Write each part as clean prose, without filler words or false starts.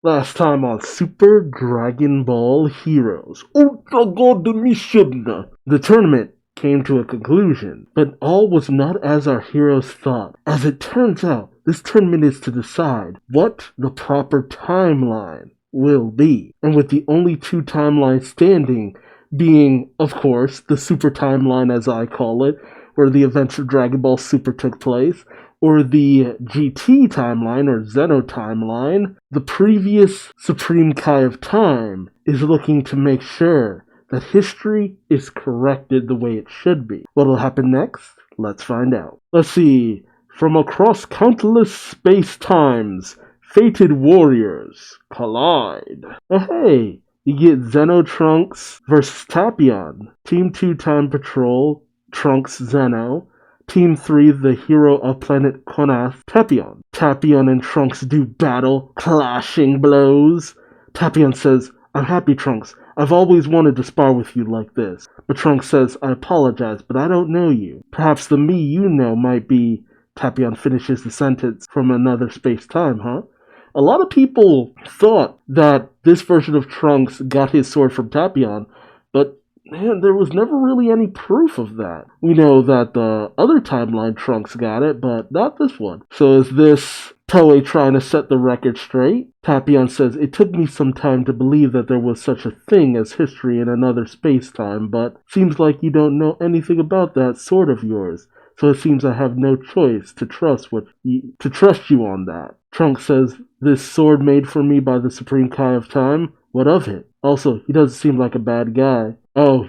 Last time on Super Dragon Ball Heroes. Ultra God Mission! The tournament came to a conclusion, but all was not as our heroes thought. As it turns out, this tournament is to decide what the proper timeline will be. And with the only two timelines standing being, of course, the Super Timeline as I call it, where the events of Dragon Ball Super took place, or the GT timeline, or Xeno timeline, the previous Supreme Kai of Time is looking to make sure that history is corrected the way it should be. What'll happen next? Let's find out. Let's see. From across countless space-times, fated warriors collide. Oh hey, you get Xeno Trunks versus Tapion. Team 2 Time Patrol, Trunks Xeno. Team 3, the hero of planet Konath, Tapion. Tapion and Trunks do battle, clashing blows. Tapion says, I'm happy, Trunks. I've always wanted to spar with you like this. But Trunks says, I apologize, but I don't know you. Perhaps the me you know might be... Tapion finishes the sentence from another space-time, huh? A lot of people thought that this version of Trunks got his sword from Tapion, but man, there was never really any proof of that. We know that the other timeline Trunks got it, but not this one. So is this Toei trying to set the record straight? Tapion says, it took me some time to believe that there was such a thing as history in another space-time, but seems like you don't know anything about that sword of yours. So it seems I have no choice to trust you on that. Trunks says, this sword made for me by the Supreme Kai of Time? What of it? Also, he doesn't seem like a bad guy. Oh,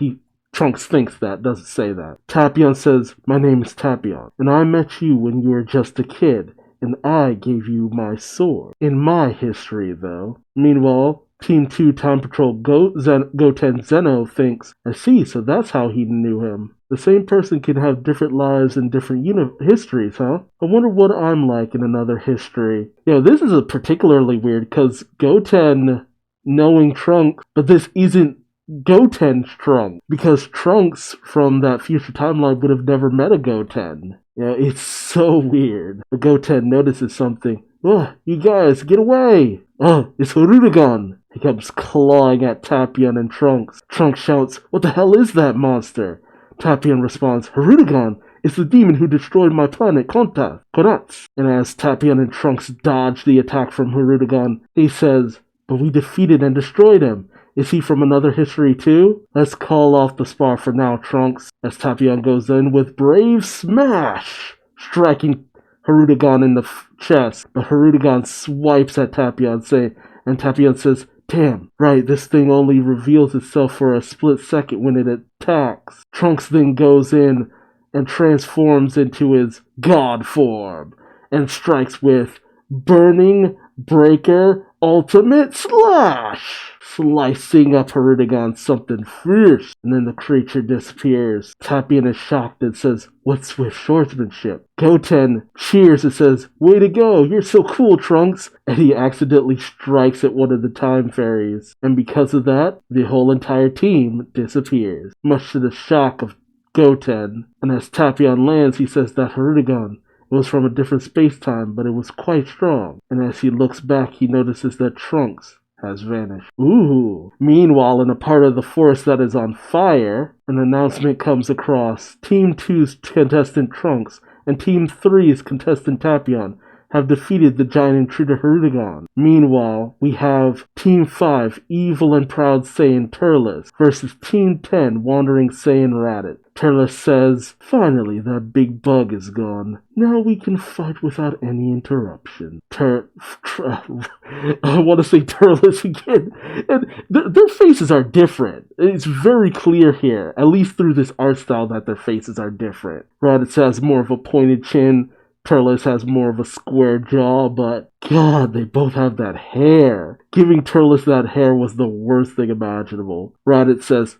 Trunks thinks that, doesn't say that. Tapion says, my name is Tapion, and I met you when you were just a kid, and I gave you my sword. In my history, though. Meanwhile, Team 2 Time Patrol Goten Zeno thinks, I see, so that's how he knew him. The same person can have different lives and different histories, huh? I wonder what I'm like in another history. This is a particularly weird, because Goten knowing Trunks, but this isn't Goten's Trunks, because Trunks from that future timeline would have never met a Goten. It's so weird. But Goten notices something. Oh, you guys, get away! Oh, it's Harudagon! He comes clawing at Tapion and Trunks. Trunks shouts, what the hell is that monster? Tapion responds, Harudagon! It's the demon who destroyed my planet, Konats. And as Tapion and Trunks dodge the attack from Harudagon, he says, but we defeated and destroyed him. Is he from another history too? Let's call off the spar for now, Trunks, as Tapion goes in with Brave Smash, striking Harudagon in the chest. But Harudagon swipes at Tapion, and Tapion says, damn, right, this thing only reveals itself for a split second when it attacks. Trunks then goes in and transforms into his god form and strikes with Burning Breaker Ultimate Slash, slicing up Harudagon something fierce, and then the creature disappears. Tapion is shocked and says, what swift swordsmanship? Goten cheers and says, way to go, you're so cool, Trunks, and he accidentally strikes at one of the time fairies, and because of that, the whole entire team disappears, much to the shock of Goten. And as Tapion lands, he says that Harudagon was from a different space-time, but it was quite strong. And as he looks back, he notices that Trunks has vanished. Ooh. Meanwhile, in a part of the forest that is on fire, an announcement comes across. Team 2's contestant Trunks and Team 3's contestant Tapion have defeated the giant intruder Harudagon. Meanwhile, we have Team 5, Evil and Proud Saiyan Turles, versus Team 10, Wandering Saiyan Raditz. Turles says, finally, that big bug is gone. Now we can fight without any interruption. I want to say Turles again. And their faces are different. It's very clear here, at least through this art style, that their faces are different. Raditz has more of a pointed chin. Turles has more of a square jaw, but God, they both have that hair. Giving Turles that hair was the worst thing imaginable. Raditz says,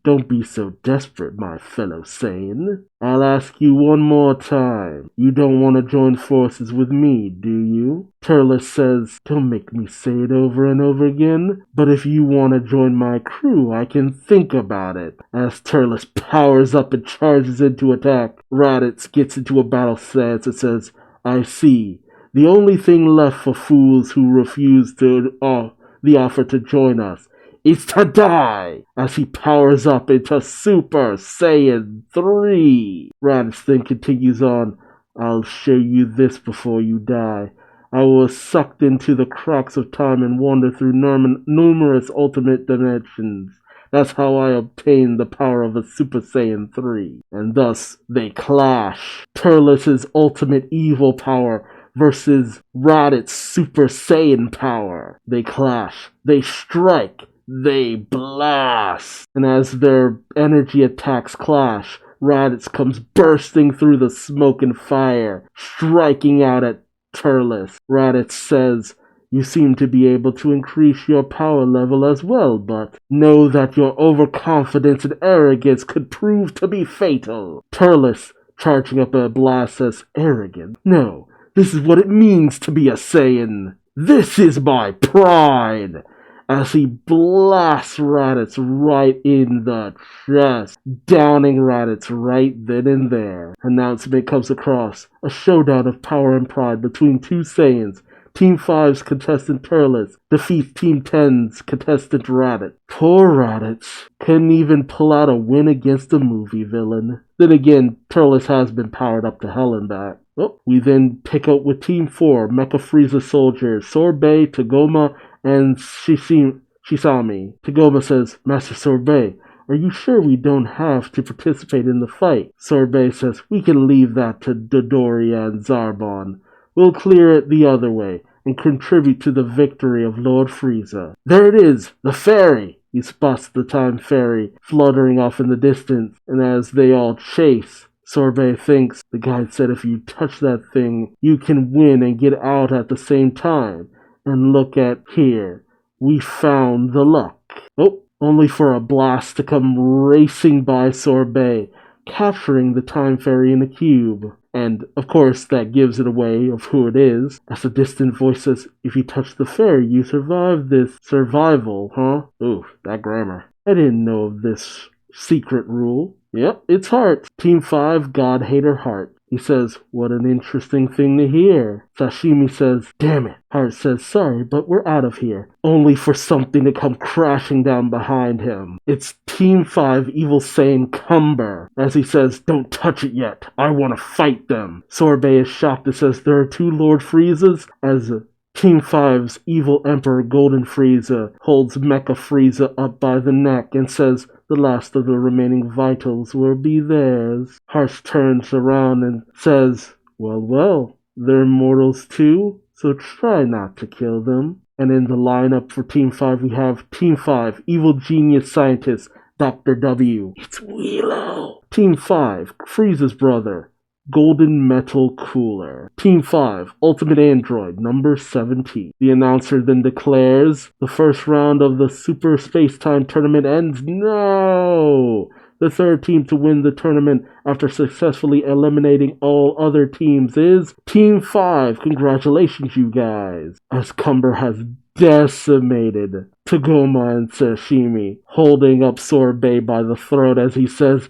don't be so desperate, my fellow Saiyan. I'll ask you one more time. You don't want to join forces with me, do you? Turles says, don't make me say it over and over again, but if you want to join my crew, I can think about it. As Turles powers up and charges into attack, Raditz gets into a battle stance and says, I see. The only thing left for fools who refuse the offer to join us is to die, as he powers up into Super Saiyan 3. Raditz then continues on, I'll show you this before you die. I was sucked into the cracks of time and wander through numerous ultimate dimensions. That's how I obtained the power of a Super Saiyan 3. And thus, they clash. Turles' ultimate evil power versus Raditz's Super Saiyan power. They clash. They strike. They blast. And as their energy attacks clash, Raditz comes bursting through the smoke and fire, striking out at Turles. Raditz says, you seem to be able to increase your power level as well, but know that your overconfidence and arrogance could prove to be fatal. Turles, charging up a blast, says, arrogant? No, this is what it means to be a Saiyan. This is my pride! As he blasts Raditz right in the chest, downing Raditz right then and there. Announcement comes across, a showdown of power and pride between two Saiyans. Team 5's contestant Turles defeats Team 10's contestant Raditz. Poor Raditz couldn't even pull out a win against a movie villain. Then again, Turles has been powered up to hell and back. Oh, we then pick up with Team 4, Mecha Frieza soldiers, Sorbet, Tagoma, and Shisami. Tagoma says, Master Sorbet, are you sure we don't have to participate in the fight? Sorbet says, we can leave that to Dodoria and Zarbon. We'll clear it the other way and contribute to the victory of Lord Frieza. There it is, the ferry! He spots the time ferry fluttering off in the distance, and as they all chase, Sorbet thinks the guide said if you touch that thing, you can win and get out at the same time. And look at here, we found the luck. Oh, only for a blast to come racing by Sorbet, capturing the time ferry in a cube. And, of course, that gives it away of who it is, as a distant voice says, if you touch the ferry, you survive this. Survival, huh? Ooh, that grammar. I didn't know of this secret rule. Yep, it's Heart. Team 5, God Hater Heart. He says, what an interesting thing to hear. Sashimi says, damn it. Heart says, sorry, but we're out of here. Only for something to come crashing down behind him. It's Team 5 Evil Saiyan Cumber. As he says, don't touch it yet. I want to fight them. Sorbet is shocked and says, there are two Lord Friezas? As Team 5's Evil Emperor Golden Frieza holds Mecha Frieza up by the neck and says, the last of the remaining vitals will be theirs. Heart turns around and says, well, they're mortals too, so try not to kill them. And in the lineup for Team 5, we have Team 5, Evil Genius Scientist, Dr. W. It's Wheelo. Team 5, Frieza's brother, Golden Metal Cooler. Team 5, Ultimate Android, number 17. The announcer then declares, the first round of the Super Space-Time Tournament ends now! The third team to win the tournament after successfully eliminating all other teams is Team 5. Congratulations, you guys. As Cumber has decimated Tagoma and Sashimi, holding up Sorbet by the throat as he says,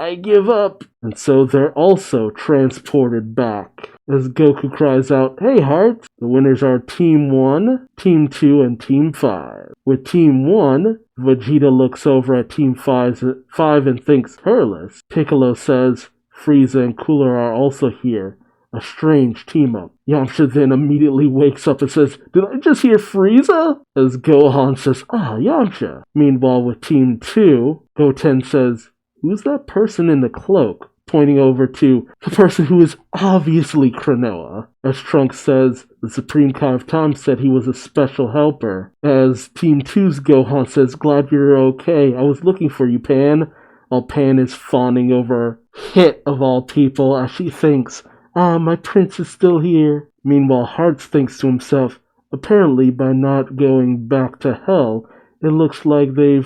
I give up. And so they're also transported back. As Goku cries out, hey Heart! The winners are Team 1, Team 2, and Team 5. With Team 1, Vegeta looks over at Team 5 and thinks Turles. Piccolo says Frieza and Cooler are also here. A strange team-up. Yamcha then immediately wakes up and says, did I just hear Frieza? As Gohan says, Yamcha. Meanwhile with Team 2, Goten says, who's that person in the cloak? Pointing over to the person who is obviously Kranoa. As Trunks says, the Supreme Kai of Time said he was a special helper. As Team 2's Gohan says, glad you're okay. I was looking for you, Pan. While Pan is fawning over Hit of all people as she thinks, my prince is still here. Meanwhile, Heart thinks to himself, apparently by not going back to hell, it looks like they've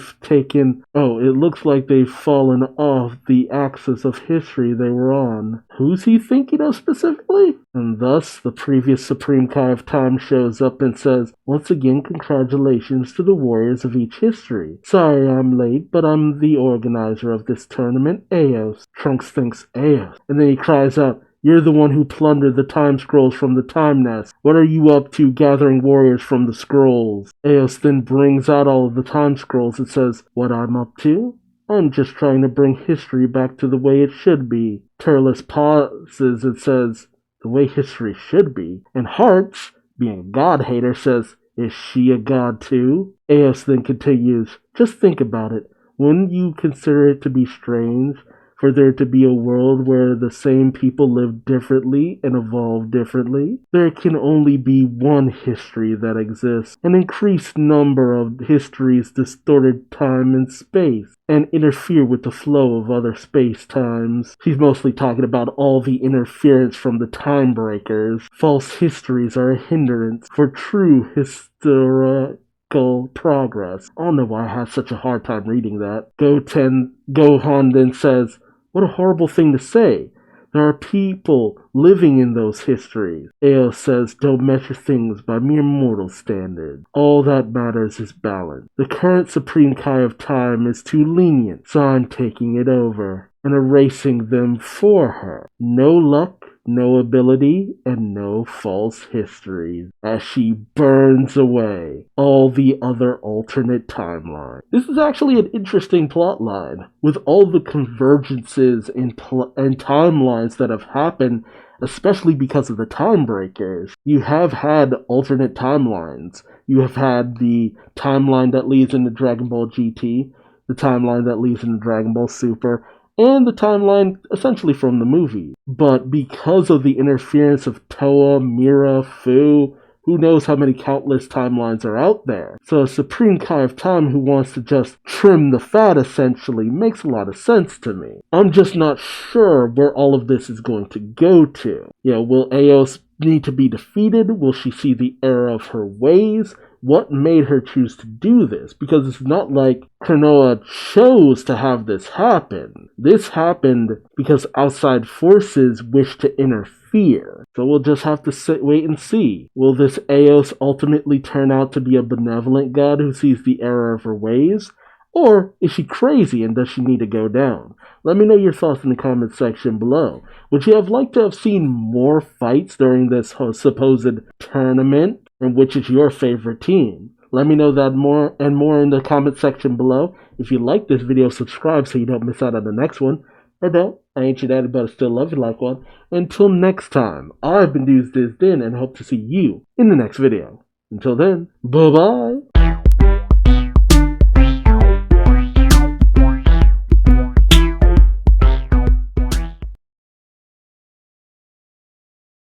fallen off the axis of history they were on. Who's he thinking of specifically? And thus, the previous Supreme Kai of Time shows up and says, once again, congratulations to the warriors of each history. Sorry I'm late, but I'm the organizer of this tournament, Eos. Trunks thinks, Eos. And then he cries out, You're the one who plundered the time scrolls from the time nest. What are you up to gathering warriors from the scrolls? Eos then brings out all of the time scrolls. It says, what I'm up to? I'm just trying to bring history back to the way it should be. Turles pauses. It says, the way history should be. And Hearts, being a god-hater, says, is she a god too? Eos then continues, just think about it. Wouldn't you consider it to be strange for there to be a world where the same people live differently and evolve differently? There can only be one history that exists. An increased number of histories distorted time and space and interfere with the flow of other space-times. She's mostly talking about all the interference from the time breakers. False histories are a hindrance for true historical progress. I don't know why I have such a hard time reading that. Gohan then says, what a horrible thing to say. There are people living in those histories. Eos says, don't measure things by mere mortal standards. All that matters is balance. The current Supreme Kai of Time is too lenient, so I'm taking it over and erasing them for her. No luck, no ability, and no false histories, as she burns away all the other alternate timelines. This is actually an interesting plotline, with all the convergences and timelines that have happened, especially because of the time breakers. You have had alternate timelines. You have had the timeline that leads into Dragon Ball GT, the timeline that leads into Dragon Ball Super, and the timeline essentially from the movie. But because of the interference of Toa, Mira, Fu, who knows how many countless timelines are out there. So a Supreme Kai of Time who wants to just trim the fat essentially makes a lot of sense to me. I'm just not sure where all of this is going to go to. Will Eos need to be defeated? Will she see the error of her ways? What made her choose to do this? Because it's not like Krinoa chose to have this happen. This happened because outside forces wish to interfere. So we'll just have to wait and see. Will this Eos ultimately turn out to be a benevolent god who sees the error of her ways? Or is she crazy and does she need to go down? Let me know your thoughts in the comment section below. Would you have liked to have seen more fights during this supposed tournament? And which is your favorite team? Let me know that more in the comment section below. If you like this video, subscribe so you don't miss out on the next one. Or don't. I ain't your daddy, but I still love you like one. Until next time, I've been Duuz-Diz-Din and hope to see you in the next video. Until then, bye-bye.